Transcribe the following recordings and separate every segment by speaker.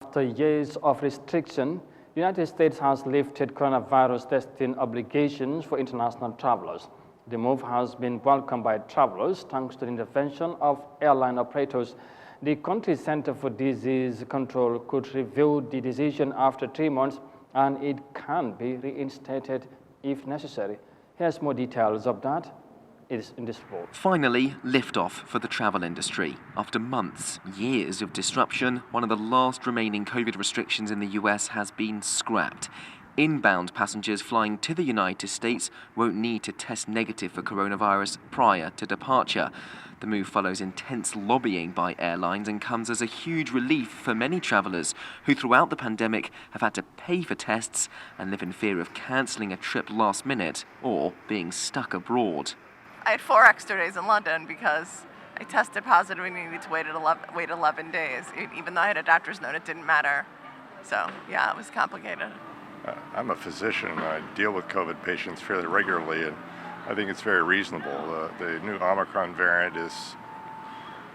Speaker 1: After years of restriction, the United States has lifted coronavirus testing obligations for international travelers. The move has been welcomed by travelers thanks to the intervention of airline operators. The country's Center for Disease Control could review the decision after 3 months, and it can be reinstated if necessary. Here's more details of that. It is in this report.
Speaker 2: Finally, liftoff for the travel industry. After months, years of disruption, one of the last remaining COVID restrictions in the US has been scrapped. Inbound passengers flying to the United States won't need to test negative for coronavirus prior to departure. The move follows intense lobbying by airlines and comes as a huge relief for many travellers who throughout the pandemic have had to pay for tests and live in fear of cancelling a trip last minute or being stuck abroad.
Speaker 3: I had 4 extra days in London because I tested positive and needed to wait 11 days. Even though I had a doctor's note, it didn't matter. So, yeah, it was complicated.
Speaker 4: I'm a physician. I deal with COVID patients fairly regularly, and I think it's very reasonable. The new Omicron variant is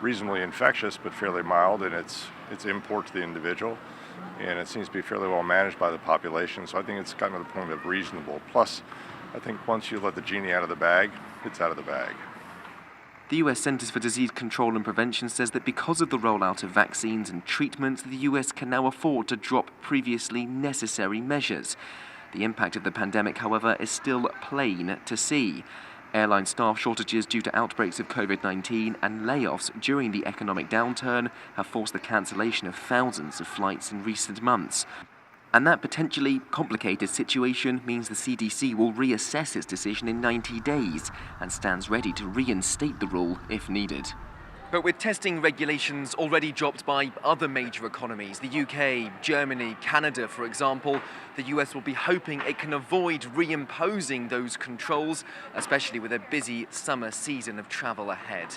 Speaker 4: reasonably infectious but fairly mild in its import to the individual, and it seems to be fairly well managed by the population, so I think it's gotten to the point of reasonable. Plus, I think once you let the genie out of the bag, it's out of the bag.
Speaker 2: The US Centers for Disease Control and Prevention says that because of the rollout of vaccines and treatments, the US can now afford to drop previously necessary measures. The impact of the pandemic, however, is still plain to see. Airline staff shortages due to outbreaks of COVID-19 and layoffs during the economic downturn have forced the cancellation of thousands of flights in recent months. And that potentially complicated situation means the CDC will reassess its decision in 90 days and stands ready to reinstate the rule if needed. But with testing regulations already dropped by other major economies, the UK, Germany, Canada, for example, the US will be hoping it can avoid reimposing those controls, especially with a busy summer season of travel ahead.